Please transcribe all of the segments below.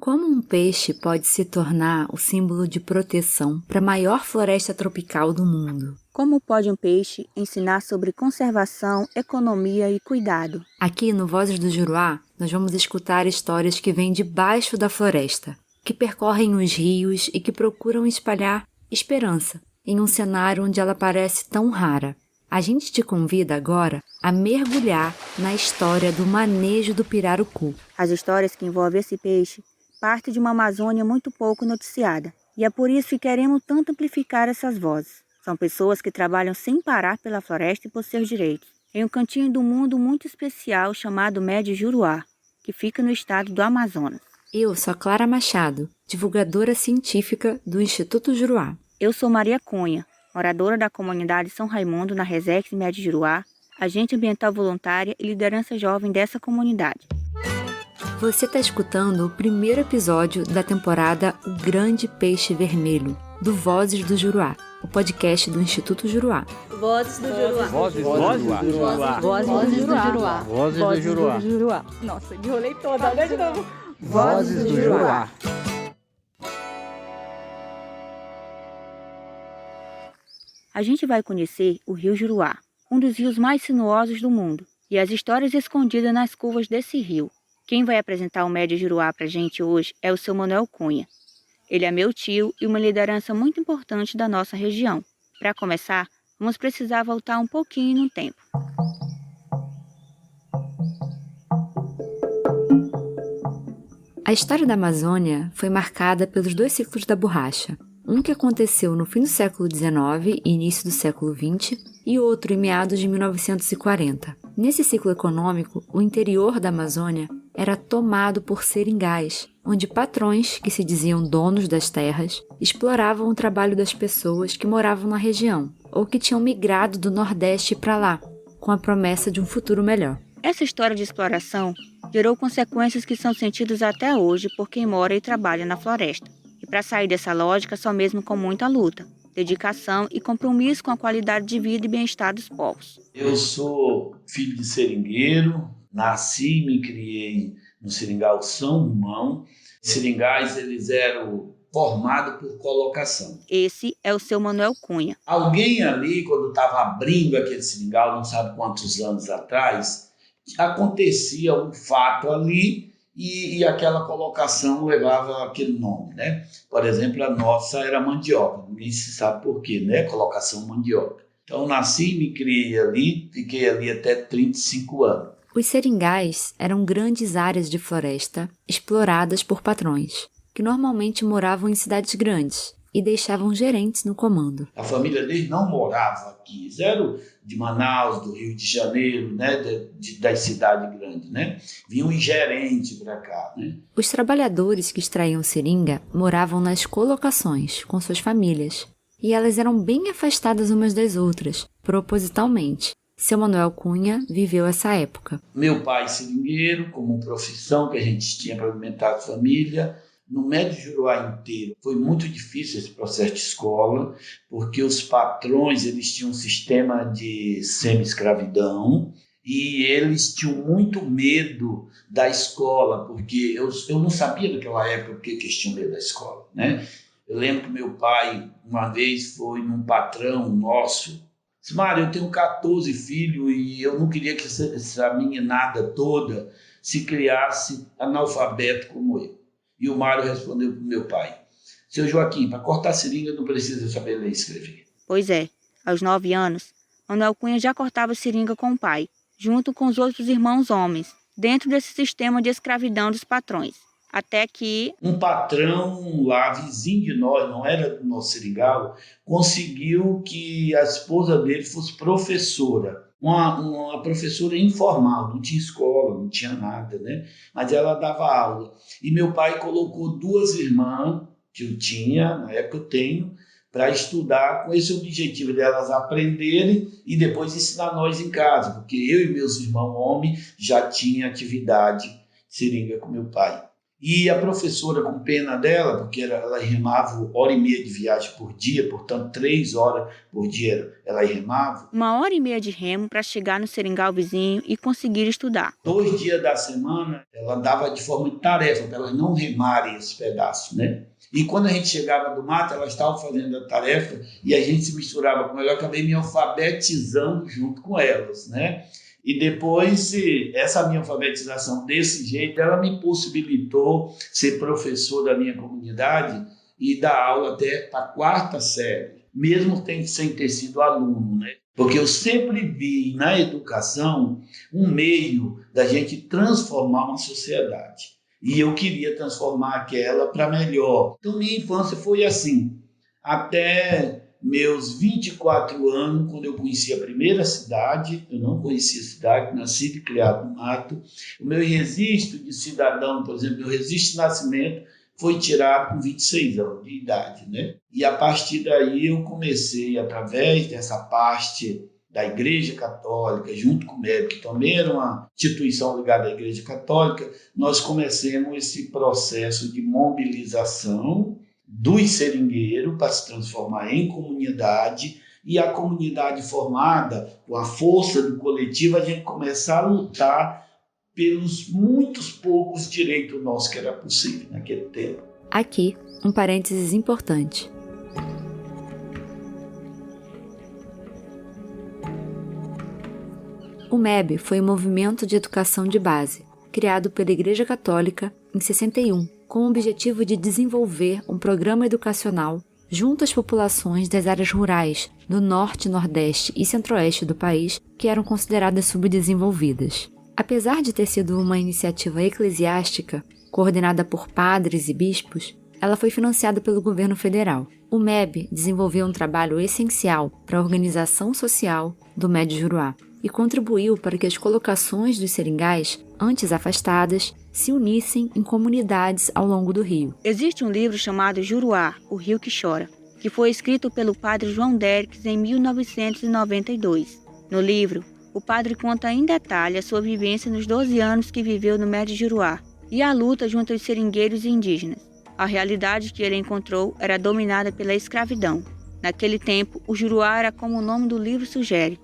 Como um peixe pode se tornar o símbolo de proteção para a maior floresta tropical do mundo? Como pode um peixe ensinar sobre conservação, economia e cuidado? Aqui no Vozes do Juruá, nós vamos escutar histórias que vêm debaixo da floresta, que percorrem os rios e que procuram espalhar esperança em um cenário onde ela parece tão rara. A gente te convida agora a mergulhar na história do manejo do pirarucu. As histórias que envolvem esse peixe partem de uma Amazônia muito pouco noticiada, e é por isso que queremos tanto amplificar essas vozes. São pessoas que trabalham sem parar pela floresta e por seus direitos, em um cantinho do mundo muito especial chamado Médio Juruá, que fica no estado do Amazonas. Eu sou a Clara Machado, divulgadora científica do Instituto Juruá. Eu sou Maria Cunha, moradora da comunidade São Raimundo, na Resex Médio Juruá, agente ambiental voluntária e liderança jovem dessa comunidade. Você está escutando o primeiro episódio da temporada O Grande Peixe Vermelho, do Vozes do Juruá, o podcast do Instituto Juruá. Vozes do Juruá. Vozes do Juruá. Vozes do Juruá. Vozes do Juruá. Nossa, enrolei toda, né, de novo? Vozes do Juruá. A gente vai conhecer o Rio Juruá, um dos rios mais sinuosos do mundo, e as histórias escondidas nas curvas desse rio. Quem vai apresentar o Médio Juruá para a gente hoje é o seu Manuel Cunha. Ele é meu tio e uma liderança muito importante da nossa região. Para começar, vamos precisar voltar um pouquinho no tempo. A história da Amazônia foi marcada pelos dois ciclos da borracha. Um que aconteceu no fim do século XIX e início do século XX, e outro em meados de 1940. Nesse ciclo econômico, o interior da Amazônia era tomado por seringais, onde patrões, que se diziam donos das terras, exploravam o trabalho das pessoas que moravam na região, ou que tinham migrado do Nordeste para lá, com a promessa de um futuro melhor. Essa história de exploração gerou consequências que são sentidas até hoje por quem mora e trabalha na floresta. E para sair dessa lógica, só mesmo com muita luta, dedicação e compromisso com a qualidade de vida e bem-estar dos povos. Eu sou filho de seringueiro, nasci e me criei no Seringal São Romão. Seringais, eles eram formados por colocação. Esse é o seu Manuel Cunha. Alguém ali, quando estava abrindo aquele seringal, não sabe quantos anos atrás, acontecia um fato ali e aquela colocação levava aquele nome, né? Por exemplo, a nossa era mandioca, ninguém se sabe por quê, né? Colocação mandioca. Então, nasci e me criei ali, fiquei ali até 35 anos. Os seringais eram grandes áreas de floresta exploradas por patrões, que normalmente moravam em cidades grandes e deixavam gerentes no comando. A família deles não morava aqui, eles eram de Manaus, do Rio de Janeiro, né, das cidades grandes, né? Vinham em gerente para cá, né? Os trabalhadores que extraíam seringa moravam nas colocações com suas famílias, e elas eram bem afastadas umas das outras, propositalmente. Seu Manuel Cunha viveu essa época. Meu pai seringueiro, como profissão que a gente tinha para alimentar a família. No Médio Juruá inteiro foi muito difícil esse processo de escola, porque os patrões eles tinham um sistema de semi-escravidão e eles tinham muito medo da escola, porque eu não sabia naquela época porque eles tinham medo da escola, né? Eu lembro que meu pai, uma vez, foi num patrão nosso, disse: Mário, eu tenho 14 filhos e eu não queria que essa meninada toda se criasse analfabeto como eu. E o Mário respondeu para o meu pai: seu Joaquim, para cortar seringa não precisa saber ler e escrever. Pois é, aos 9 anos, Manuel Cunha já cortava seringa com o pai, junto com os outros irmãos homens, dentro desse sistema de escravidão dos patrões. Até que um patrão lá, vizinho de nós, não era do nosso seringal, conseguiu que a esposa dele fosse professora. Uma professora informal, não tinha escola, não tinha nada, né? Mas ela dava aula. E meu pai colocou 2 irmãs, que eu tinha, na época eu tenho, para estudar com esse objetivo delas aprenderem e depois ensinar nós em casa, porque eu e meus irmãos homens já tinham atividade de seringa com meu pai. E a professora, com pena dela, porque ela remava 1h30 de viagem por dia, portanto 3 horas por dia ela remava. 1h30 de remo para chegar no seringal vizinho e conseguir estudar. 2 dias da semana ela dava de forma de tarefa, para elas não remarem esse pedaço, né? E quando a gente chegava do mato, elas estavam fazendo a tarefa e a gente se misturava com elas. Eu acabei me alfabetizando junto com elas, né? E depois, essa minha alfabetização desse jeito, ela me possibilitou ser professor da minha comunidade e dar aula até para a 4ª série, mesmo sem ter sido aluno, né? Porque eu sempre vi na educação um meio da gente transformar uma sociedade. E eu queria transformar aquela para melhor. Então, minha infância foi assim, até meus 24 anos, quando eu conheci a primeira cidade. Eu não conhecia a cidade, nascido e criado no mato. O meu registro de cidadão, por exemplo, meu registro de nascimento foi tirado com 26 anos de idade, né? E a partir daí eu comecei, através dessa parte da Igreja Católica, junto com o MEB, que também era uma instituição ligada à Igreja Católica, nós começamos esse processo de mobilização dos seringueiros para se transformar em comunidade, e a comunidade formada, com a força do coletivo, a gente começar a lutar pelos muitos poucos direitos nossos que era possível naquele tempo. Aqui, um parênteses importante. O MEB foi um movimento de educação de base, criado pela Igreja Católica em 61, com o objetivo de desenvolver um programa educacional junto às populações das áreas rurais do norte, nordeste e centro-oeste do país, que eram consideradas subdesenvolvidas. Apesar de ter sido uma iniciativa eclesiástica, coordenada por padres e bispos, ela foi financiada pelo governo federal. O MEB desenvolveu um trabalho essencial para a organização social do Médio Juruá e contribuiu para que as colocações dos seringais, antes afastadas, se unissem em comunidades ao longo do rio. Existe um livro chamado Juruá, o Rio que Chora, que foi escrito pelo padre João Derques em 1992. No livro, o padre conta em detalhe a sua vivência nos 12 anos que viveu no Médio Juruá e a luta junto aos seringueiros e indígenas. A realidade que ele encontrou era dominada pela escravidão. Naquele tempo, o Juruá era como o nome do livro sugere,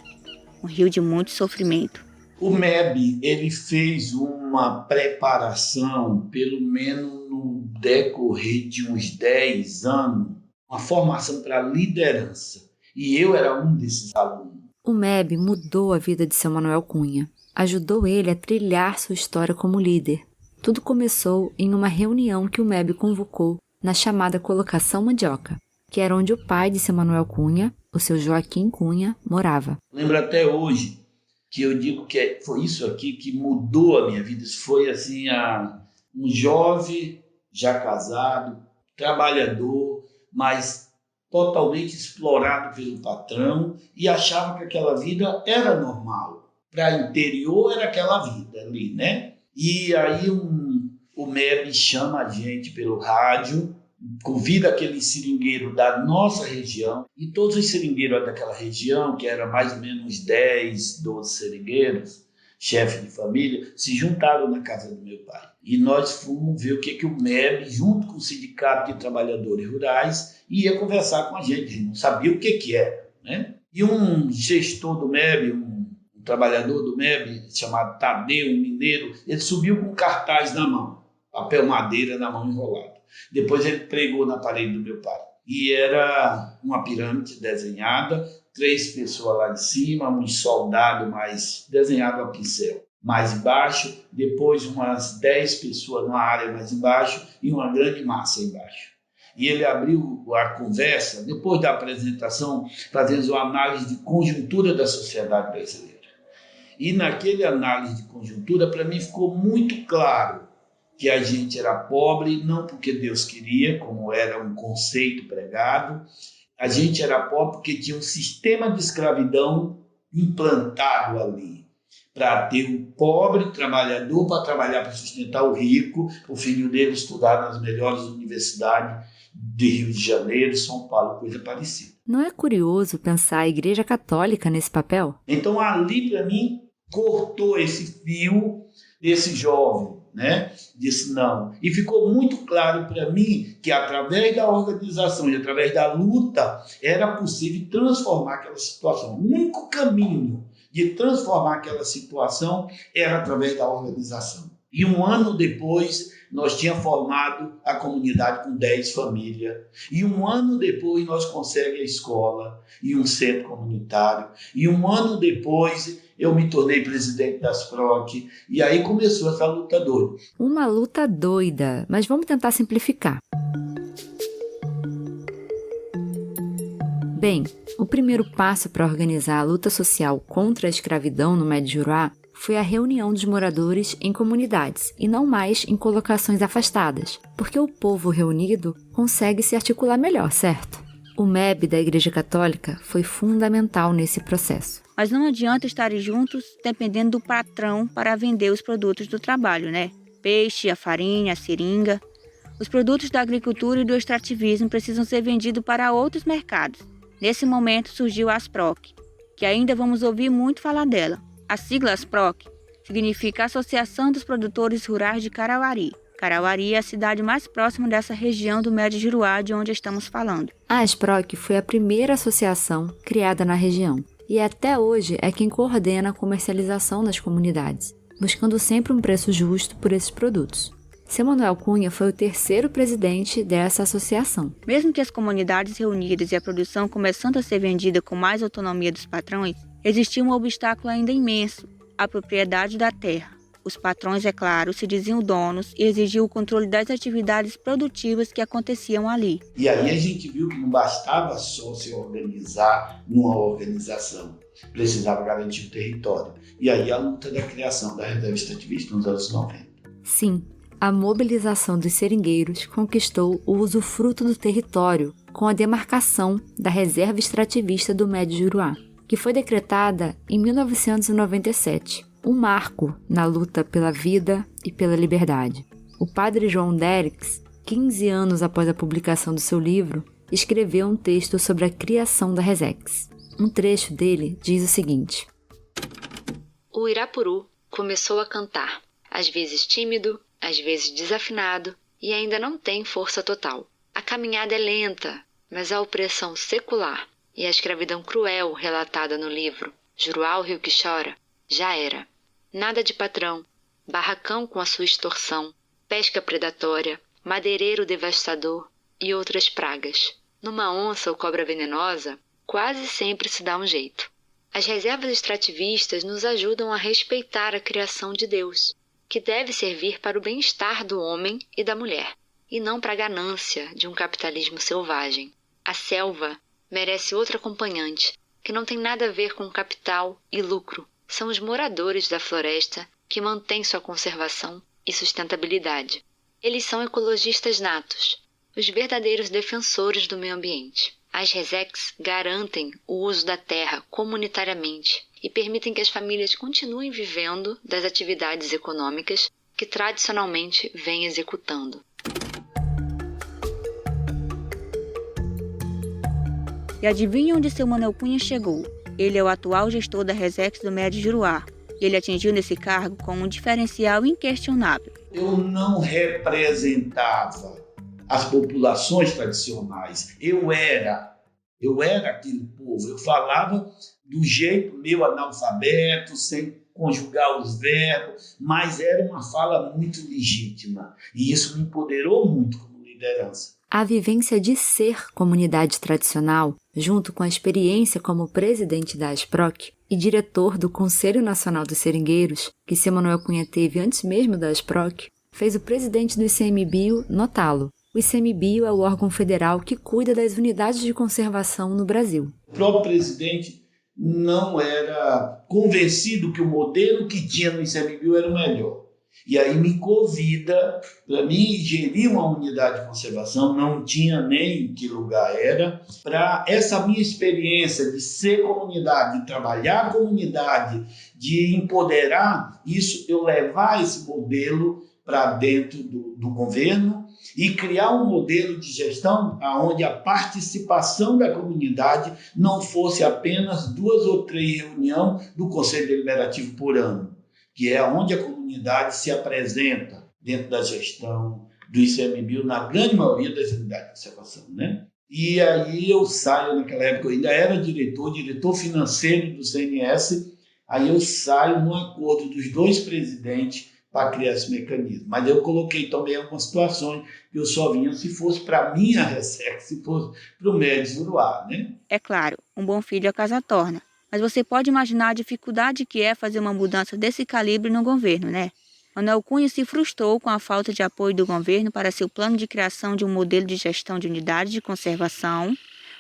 um rio de muito sofrimento. O MEB, ele fez uma preparação, pelo menos no decorrer de uns 10 anos, uma formação para liderança. E eu era um desses alunos. O MEB mudou a vida de seu Manuel Cunha, ajudou ele a trilhar sua história como líder. Tudo começou em uma reunião que o MEB convocou na chamada Colocação Mandioca, que era onde o pai de seu Manuel Cunha, o seu Joaquim Cunha, morava. Lembro até hoje que eu digo que foi isso aqui que mudou a minha vida. Isso foi assim, um jovem já casado, trabalhador, mas totalmente explorado pelo patrão e achava que aquela vida era normal. Para interior era aquela vida ali, né? E aí o MEB chama a gente pelo rádio, convida aquele seringueiro da nossa região, e todos os seringueiros daquela região, que era mais ou menos 10, 12 seringueiros, chefes de família, se juntaram na casa do meu pai. E nós fomos ver o que o MEB, junto com o Sindicato de Trabalhadores Rurais, ia conversar com a gente. A gente não sabia o que era, né? E um gestor do MEB, um trabalhador do MEB, chamado Tadeu, um mineiro, ele subiu com um cartaz na mão, papel madeira na mão enrolado. Depois ele pregou na parede do meu pai. E era uma pirâmide desenhada, 3 pessoas lá em cima, um soldado mais desenhado a pincel. Mais embaixo, depois umas 10 pessoas numa área mais embaixo e uma grande massa embaixo. E ele abriu a conversa, depois da apresentação, fazendo uma análise de conjuntura da sociedade brasileira. E naquele análise de conjuntura, para mim ficou muito claro que a gente era pobre, não porque Deus queria, como era um conceito pregado. A gente era pobre porque tinha um sistema de escravidão implantado ali, para ter um pobre trabalhador para trabalhar para sustentar o rico, o filho dele estudar nas melhores universidades de Rio de Janeiro, São Paulo, coisa parecida. Não é curioso pensar a Igreja Católica nesse papel? Então ali, para mim, cortou esse fio desse jovem né? Disse não. E ficou muito claro para mim que através da organização e através da luta era possível transformar aquela situação. O único caminho de transformar aquela situação era através da organização. E um ano depois, nós tínhamos formado a comunidade com 10 famílias. E um ano depois, nós conseguimos a escola e um centro comunitário. E um ano depois, eu me tornei presidente das PROC. E aí começou essa luta doida. Uma luta doida, mas vamos tentar simplificar. Bem, o primeiro passo para organizar a luta social contra a escravidão no Médio Juruá foi a reunião dos moradores em comunidades e não mais em colocações afastadas, porque o povo reunido consegue se articular melhor, certo? O MEB da Igreja Católica foi fundamental nesse processo. Mas não adianta estarem juntos dependendo do patrão para vender os produtos do trabalho, né? Peixe, a farinha, a seringa. Os produtos da agricultura e do extrativismo precisam ser vendidos para outros mercados. Nesse momento surgiu a ASPROC, que ainda vamos ouvir muito falar dela. A sigla ASPROC significa Associação dos Produtores Rurais de Carauari. Carauari é a cidade mais próxima dessa região do Médio Juruá de onde estamos falando. A ASPROC foi a primeira associação criada na região e até hoje é quem coordena a comercialização nas comunidades, buscando sempre um preço justo por esses produtos. Seu Manuel Cunha foi o terceiro presidente dessa associação. Mesmo que as comunidades reunidas e a produção começando a ser vendida com mais autonomia dos patrões, existia um obstáculo ainda imenso, a propriedade da terra. Os patrões, é claro, se diziam donos e exigiam o controle das atividades produtivas que aconteciam ali. E aí a gente viu que não bastava só se organizar numa organização, precisava garantir o território. E aí a luta da criação da reserva extrativista nos anos 90. Sim, a mobilização dos seringueiros conquistou o usufruto do território com a demarcação da reserva extrativista do Médio Juruá, que foi decretada em 1997, um marco na luta pela vida e pela liberdade. O padre João Derix, 15 anos após a publicação do seu livro, escreveu um texto sobre a criação da Resex. Um trecho dele diz o seguinte: O Irapuru começou a cantar, às vezes tímido, às vezes desafinado, e ainda não tem força total. A caminhada é lenta, mas a opressão secular e a escravidão cruel relatada no livro Juruá, o Rio que Chora, já era. Nada de patrão, barracão com a sua extorsão, pesca predatória, madeireiro devastador e outras pragas. Numa onça ou cobra venenosa, quase sempre se dá um jeito. As reservas extrativistas nos ajudam a respeitar a criação de Deus, que deve servir para o bem-estar do homem e da mulher, e não para a ganância de um capitalismo selvagem. A selva merece outro acompanhante, que não tem nada a ver com capital e lucro. São os moradores da floresta que mantêm sua conservação e sustentabilidade. Eles são ecologistas natos, os verdadeiros defensores do meio ambiente. As Resex garantem o uso da terra comunitariamente e permitem que as famílias continuem vivendo das atividades econômicas que tradicionalmente vêm executando. E adivinha onde seu Manuel Cunha chegou? Ele é o atual gestor da Resex do Médio Juruá. E ele atingiu nesse cargo com um diferencial inquestionável. Eu não representava as populações tradicionais. Eu era aquele povo. Eu falava do jeito meu analfabeto, sem conjugar os verbos, mas era uma fala muito legítima. E isso me empoderou muito como liderança. A vivência de ser comunidade tradicional, junto com a experiência como presidente da ASPROC e diretor do Conselho Nacional dos Seringueiros, que seu Manuel Cunha teve antes mesmo da ASPROC, fez o presidente do ICMBio notá-lo. O ICMBio é o órgão federal que cuida das unidades de conservação no Brasil. O próprio presidente não era convencido que o modelo que tinha no ICMBio era o melhor. E aí me convida para mim gerir uma unidade de conservação, não tinha nem em que lugar era, para essa minha experiência de ser comunidade, de trabalhar a comunidade, de empoderar isso, eu levar esse modelo para dentro do governo e criar um modelo de gestão onde a participação da comunidade não fosse apenas 2 ou 3 reuniões do Conselho Deliberativo por ano, que é onde a comunidade se apresenta dentro da gestão do ICMBio, na grande maioria das unidades de conservação, né? E aí eu saio, naquela época eu ainda era diretor financeiro do CNS, aí eu saio num acordo dos 2 presidentes para criar esse mecanismo. Mas eu coloquei também algumas situações que eu só vinha se fosse para a minha Recex, se fosse para o Médio Juruá, né? É claro, um bom filho a casa torna. Mas você pode imaginar a dificuldade que é fazer uma mudança desse calibre no governo, né? Manuel Cunha se frustrou com a falta de apoio do governo para seu plano de criação de um modelo de gestão de unidades de conservação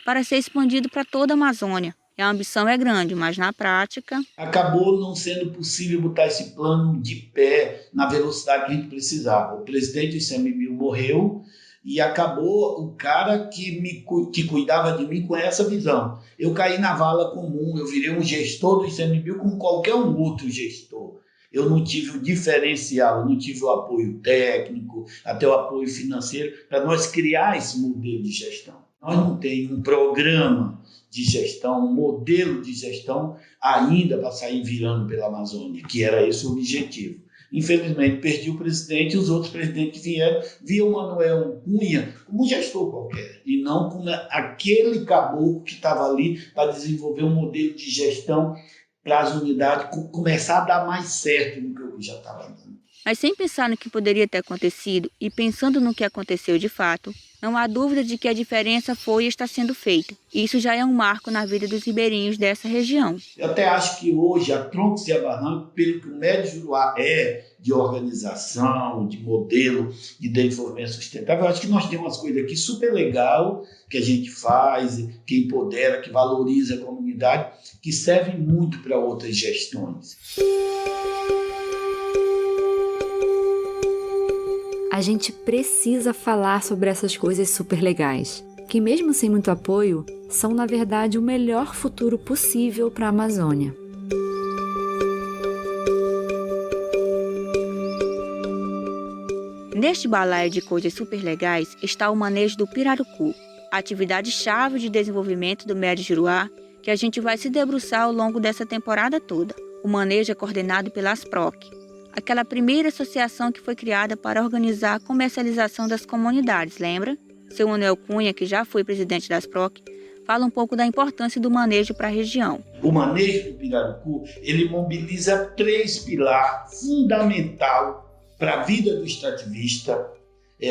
para ser expandido para toda a Amazônia. E a ambição é grande, mas na prática... Acabou não sendo possível botar esse plano de pé na velocidade que a gente precisava. O presidente do ICMBio morreu e acabou o cara que cuidava de mim com essa visão. Eu caí na vala comum, eu virei um gestor do ICMBio como qualquer um outro gestor. Eu não tive o diferencial, eu não tive o apoio técnico, até o apoio financeiro, para nós criar esse modelo de gestão. Nós não temos um programa de gestão, um modelo de gestão ainda para sair virando pela Amazônia, que era esse o objetivo. Infelizmente, perdi o presidente e os outros presidentes que vieram viam o Manuel Cunha como um gestor qualquer, e não como aquele caboclo que estava ali para desenvolver um modelo de gestão para as unidades começar a dar mais certo do que eu já estava dando. Mas sem pensar no que poderia ter acontecido e pensando no que aconteceu de fato, não há dúvida de que a diferença foi e está sendo feita. Isso já é um marco na vida dos ribeirinhos dessa região. Eu até acho que hoje a Troncos e a Barranco, pelo que o Médio Juruá é de organização, de modelo de desenvolvimento sustentável, eu acho que nós temos umas coisas aqui super legal que a gente faz, que empodera, que valoriza a comunidade, que serve muito para outras gestões. A gente precisa falar sobre essas coisas super legais, que mesmo sem muito apoio, são na verdade o melhor futuro possível para a Amazônia. Neste balaio de coisas super legais está o manejo do pirarucu, a atividade-chave de desenvolvimento do Médio Juruá, que a gente vai se debruçar ao longo dessa temporada toda. O manejo é coordenado pela Asproc, aquela primeira associação que foi criada para organizar a comercialização das comunidades, lembra? Seu Manuel Cunha, que já foi presidente da Asproc, fala um pouco da importância do manejo para a região. O manejo do pirarucu, ele mobiliza 3 pilares fundamentais para a vida do extrativista,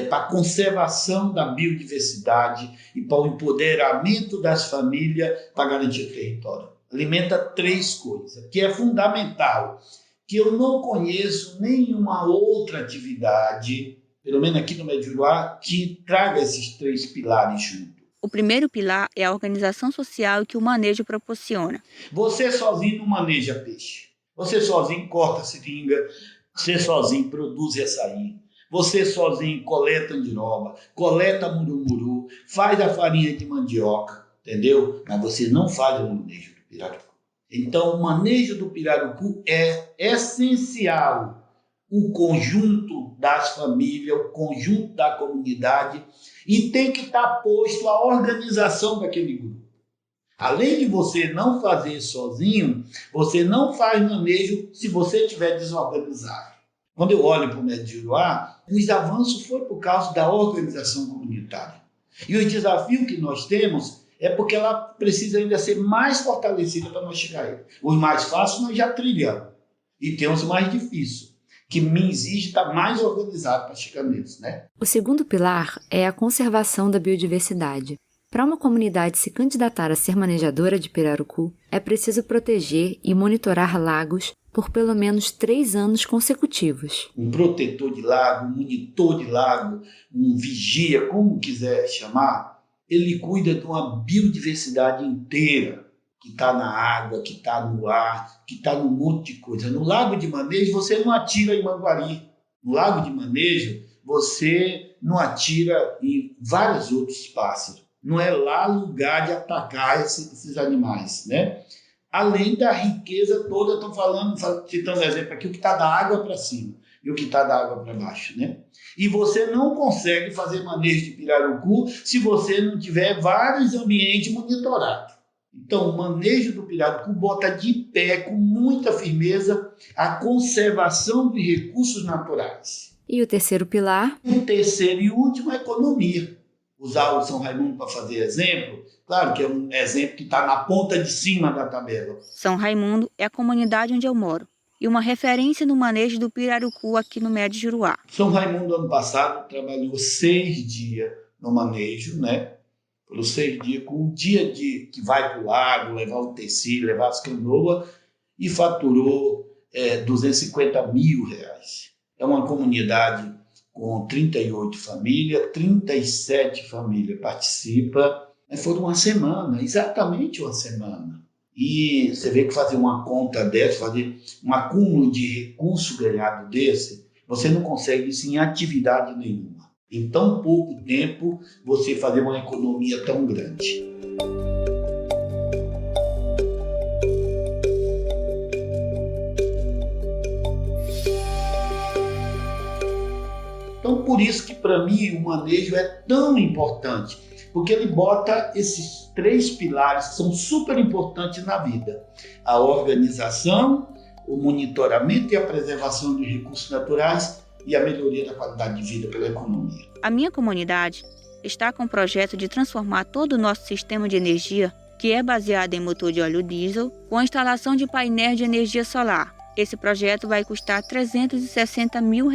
para a conservação da biodiversidade e para o empoderamento das famílias para garantir o território. Alimenta 3 coisas, que é fundamental, que eu não conheço nenhuma outra atividade, pelo menos aqui no Médio Juruá, que traga esses 3 pilares juntos. O primeiro pilar é a organização social que o manejo proporciona. Você sozinho não maneja peixe. Você sozinho corta seringa, você sozinho produz açaí. Você sozinho coleta andiroba, coleta murumuru, faz a farinha de mandioca, entendeu? Mas você não faz o manejo do pirarucu. Então, o manejo do pirarucu é essencial. O conjunto das famílias, o conjunto da comunidade, e tem que estar posto a organização daquele grupo. Além de você não fazer sozinho, você não faz manejo se você estiver desorganizado. Quando eu olho para o Médio Juruá, os avanços foram por causa da organização comunitária. E o desafio que nós temos é porque ela precisa ainda ser mais fortalecida para nós chegar a ele. Os mais fáceis nós já trilhamos. E tem os mais difíceis, que me exige estar mais organizado para chegar neles, né? O segundo pilar é a conservação da biodiversidade. Para uma comunidade se candidatar a ser manejadora de pirarucu, é preciso proteger e monitorar lagos por pelo menos 3 anos consecutivos. Um protetor de lago, um monitor de lago, um vigia, como quiser chamar, ele cuida de uma biodiversidade inteira, que está na água, que está no ar, que está num monte de coisa. No lago de manejo, você não atira em manguari. No lago de manejo, você não atira em vários outros pássaros. Não é lá lugar de atacar esses animais, né? Além da riqueza toda, estou citando um exemplo aqui, o que está da água para cima e o que está da água para baixo, né? E você não consegue fazer manejo de pirarucu se você não tiver vários ambientes monitorados. Então, o manejo do pirarucu bota de pé, com muita firmeza, a conservação dos recursos naturais. E o terceiro pilar? O terceiro e último é a economia. Usar o São Raimundo para fazer exemplo, claro que é um exemplo que está na ponta de cima da tabela. São Raimundo é a comunidade onde eu moro e uma referência no manejo do pirarucu aqui no Médio Juruá. São Raimundo, ano passado, trabalhou 6 dias no manejo, né? Pelos 6 dias, com o dia que vai para o lago, levar o tecido, levar as canoas, e faturou R$250 mil. É uma comunidade com 38 famílias, 37 famílias participam. Foram uma semana, exatamente uma semana. E você vê que fazer uma conta dessa, fazer um acúmulo de recurso ganhado desse, você não consegue isso em atividade nenhuma. Em tão pouco tempo, você fazer uma economia tão grande. Então, por isso que, para mim, o manejo é tão importante, porque ele bota esses 3 pilares que são super importantes na vida: a organização, o monitoramento e a preservação dos recursos naturais e a melhoria da qualidade de vida pela economia. A minha comunidade está com o projeto de transformar todo o nosso sistema de energia, que é baseado em motor de óleo diesel, com a instalação de painéis de energia solar. Esse projeto vai custar R$360 mil.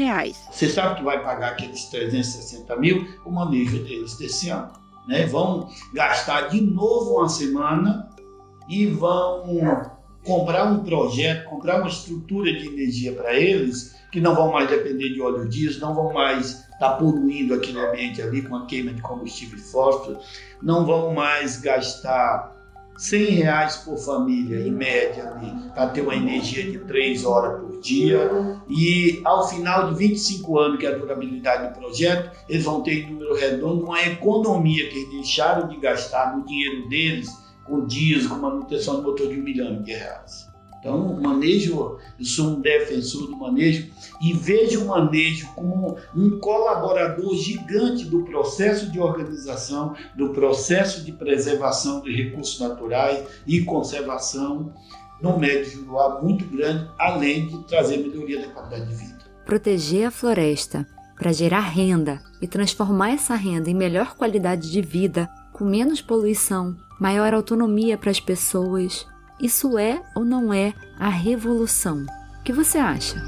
Você sabe que vai pagar aqueles 360 mil o manejo deles desse ano, né? Vão gastar de novo uma semana e vão comprar um projeto, comprar uma estrutura de energia para eles, que não vão mais depender de óleo diesel, não vão mais estar poluindo aquele ambiente ali com a queima de combustível fóssil, não vão mais gastar R$100 por família, em média, para ter uma energia de 3 horas por dia. E ao final de 25 anos, que é a durabilidade do projeto, eles vão ter em número redondo uma economia que eles deixaram de gastar no dinheiro deles com diesel, com manutenção de motor de R$1 milhão. Então, o manejo, eu sou um defensor do manejo e vejo o manejo como um colaborador gigante do processo de organização, do processo de preservação de recursos naturais e conservação no Médio Juruá muito grande, além de trazer melhoria da qualidade de vida. Proteger a floresta para gerar renda e transformar essa renda em melhor qualidade de vida, com menos poluição, maior autonomia para as pessoas. Isso é ou não é a revolução? O que você acha?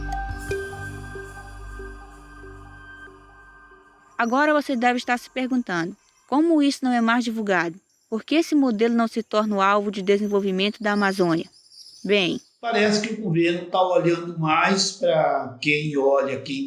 Agora você deve estar se perguntando, como isso não é mais divulgado? Por que esse modelo não se torna o alvo de desenvolvimento da Amazônia? Bem, parece que o governo está olhando mais para quem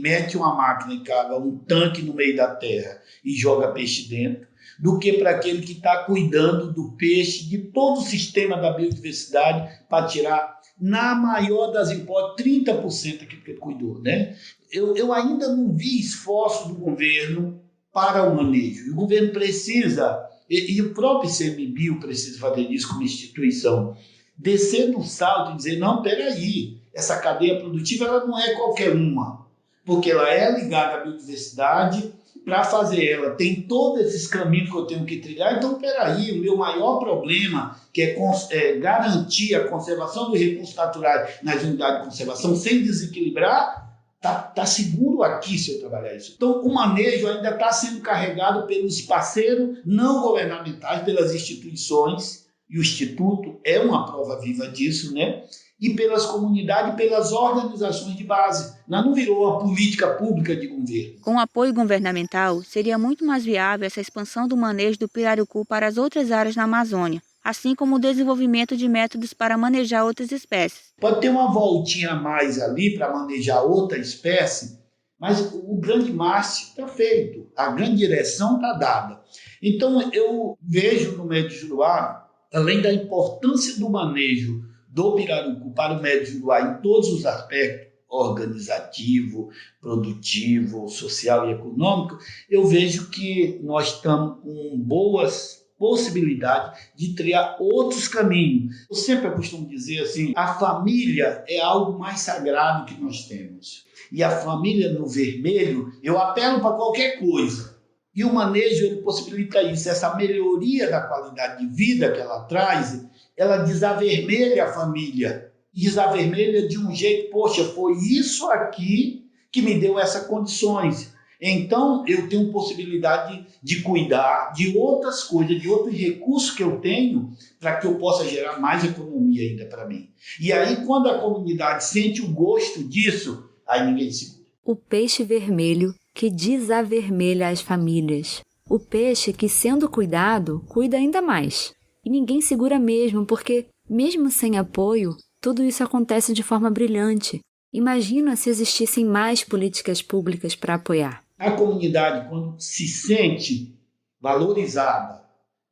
mete uma máquina e cava um tanque no meio da terra e joga peixe dentro, do que para aquele que está cuidando do peixe, de todo o sistema da biodiversidade, para tirar, na maior das hipóteses, 30% aquilo que ele cuidou, né? Eu ainda não vi esforço do governo para o manejo. E o governo precisa, e o próprio ICMBio precisa fazer isso como instituição, descer no salto e dizer, não, peraí, essa cadeia produtiva ela não é qualquer uma, porque ela é ligada à biodiversidade. Para fazer ela, tem todos esses caminhos que eu tenho que trilhar. Então, peraí, o meu maior problema, que é garantir a conservação dos recursos naturais nas unidades de conservação sem desequilibrar, tá seguro aqui se eu trabalhar isso. Então, o manejo ainda está sendo carregado pelos parceiros não governamentais, pelas instituições, e o Instituto é uma prova viva disso, né? E pelas comunidades e pelas organizações de base. Não virou uma política pública de governo. Com apoio governamental, seria muito mais viável essa expansão do manejo do pirarucu para as outras áreas na Amazônia, assim como o desenvolvimento de métodos para manejar outras espécies. Pode ter uma voltinha a mais ali para manejar outra espécie, mas o grande mastro está feito, a grande direção está dada. Então, eu vejo no Médio Juruá, além da importância do manejo do pirarucu para o Médio Juruá em todos os aspectos, organizativo, produtivo, social e econômico, eu vejo que nós estamos com boas possibilidades de criar outros caminhos. Eu sempre costumo dizer assim, a família é algo mais sagrado que nós temos. E a família no vermelho, eu apelo para qualquer coisa. E o manejo ele possibilita isso, essa melhoria da qualidade de vida que ela traz, ela desavermelha a família. Desavermelha de um jeito, poxa, foi isso aqui que me deu essas condições. Então, eu tenho possibilidade de cuidar de outras coisas, de outros recursos que eu tenho, para que eu possa gerar mais economia ainda para mim. E aí, quando a comunidade sente o gosto disso, aí ninguém segura. O peixe vermelho que desavermelha as famílias. O peixe que, sendo cuidado, cuida ainda mais. E ninguém segura mesmo, porque, mesmo sem apoio, tudo isso acontece de forma brilhante. Imagina se existissem mais políticas públicas para apoiar. A comunidade, quando se sente valorizada,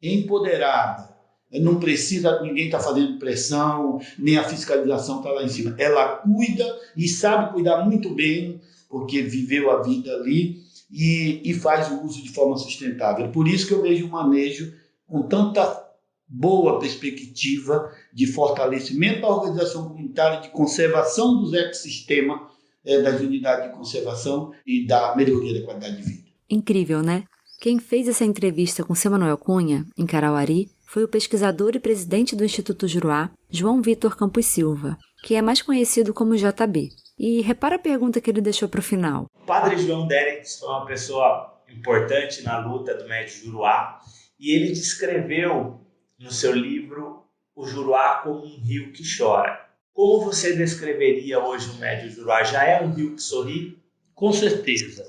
empoderada, não precisa, ninguém está fazendo pressão, nem a fiscalização está lá em cima. Ela cuida e sabe cuidar muito bem, porque viveu a vida ali e faz o uso de forma sustentável. Por isso que eu vejo o manejo com tanta boa perspectiva de fortalecimento da organização comunitária, de conservação dos ecossistemas, das unidades de conservação e da melhoria da qualidade de vida. Incrível, né? Quem fez essa entrevista com seu Manuel Cunha, em Carauari, foi o pesquisador e presidente do Instituto Juruá, João Vitor Campos Silva, que é mais conhecido como JB. E repara a pergunta que ele deixou para o final. O padre João Derix foi uma pessoa importante na luta do Médio Juruá e ele descreveu no seu livro o Juruá como um rio que chora. Como você descreveria hoje o Médio Juruá? Já é um rio que sorri? Com certeza.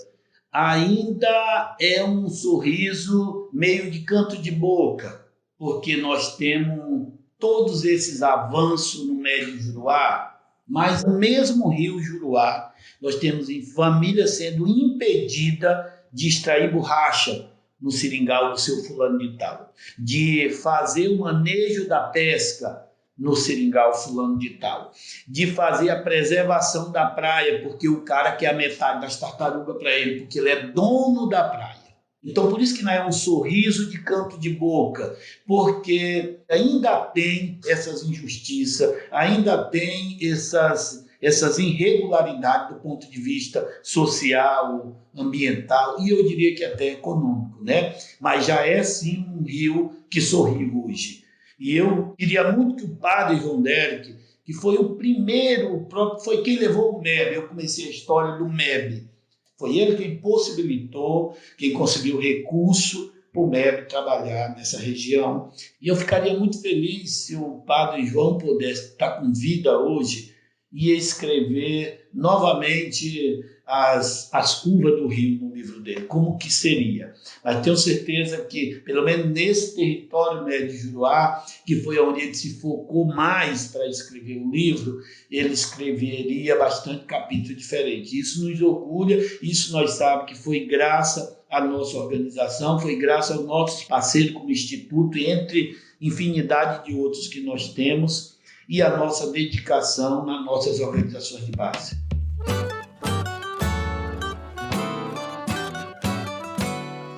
Ainda é um sorriso meio de canto de boca, porque nós temos todos esses avanços no Médio Juruá, mas no mesmo rio Juruá, nós temos famílias sendo impedidas de extrair borracha no seringal do seu fulano de tal, de fazer o manejo da pesca no seringal fulano de tal, de fazer a preservação da praia, porque o cara quer a metade das tartarugas para ele, porque ele é dono da praia. Então, por isso que não é um sorriso de canto de boca, porque ainda tem essas injustiças, ainda tem essas irregularidades do ponto de vista social, ambiental e eu diria que até econômico, né? Mas já é sim um rio que sorri hoje. E eu queria muito que o padre João Derek, que foi o primeiro, foi quem levou o MEB, eu comecei a história do MEB. Foi ele quem possibilitou, quem conseguiu recurso para o MEB trabalhar nessa região. E eu ficaria muito feliz se o padre João pudesse estar com vida hoje e escrever novamente as curvas do rio no livro dele, como que seria. Mas tenho certeza que, pelo menos nesse território Médio Juruá, que foi onde ele se focou mais para escrever o livro, ele escreveria bastante capítulo diferente. Isso nos orgulha, isso nós sabemos que foi graças à nossa organização, foi graças ao nosso parceiro como Instituto, entre infinidade de outros que nós temos, e a nossa dedicação nas nossas organizações de base.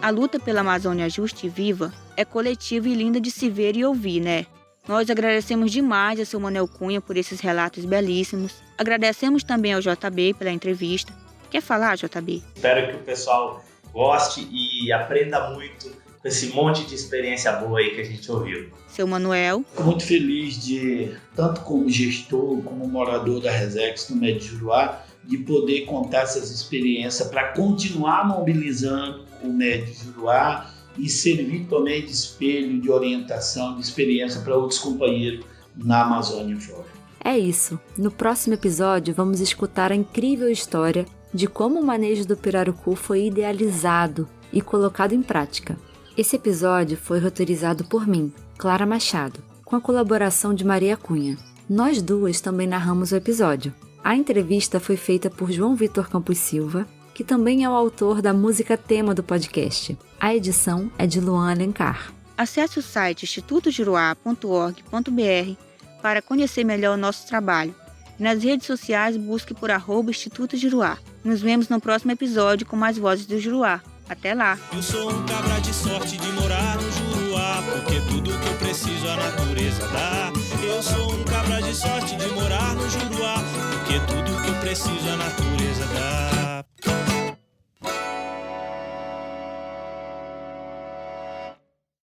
A luta pela Amazônia justa e viva é coletiva e linda de se ver e ouvir, né? Nós agradecemos demais a seu Manuel Cunha por esses relatos belíssimos. Agradecemos também ao JB pela entrevista. Quer falar, JB? Espero que o pessoal goste e aprenda muito com esse monte de experiência boa aí que a gente ouviu. Seu Manuel? Fico muito feliz de, tanto como gestor, como morador da Resex no Médio Juruá, de poder contar essas experiências para continuar mobilizando o Médio Juruá e servir também de espelho, de orientação, de experiência para outros companheiros na Amazônia fora. É isso. No próximo episódio, vamos escutar a incrível história de como o manejo do pirarucu foi idealizado e colocado em prática. Esse episódio foi roteirizado por mim, Clara Machado, com a colaboração de Maria Cunha. Nós duas também narramos o episódio. A entrevista foi feita por João Vitor Campos Silva, que também é o autor da música tema do podcast. A edição é de Luan Alencar. Acesse o site institutojuruá.org.br para conhecer melhor o nosso trabalho. E nas redes sociais, busque por @Instituto Juruá. Nos vemos no próximo episódio com mais vozes do Juruá. Até lá! Eu sou um cabra de sorte de morar no Juruá, porque tudo que eu preciso a natureza dá. Eu sou um cabra de sorte de morar no Juruá, porque tudo que eu preciso a natureza dá.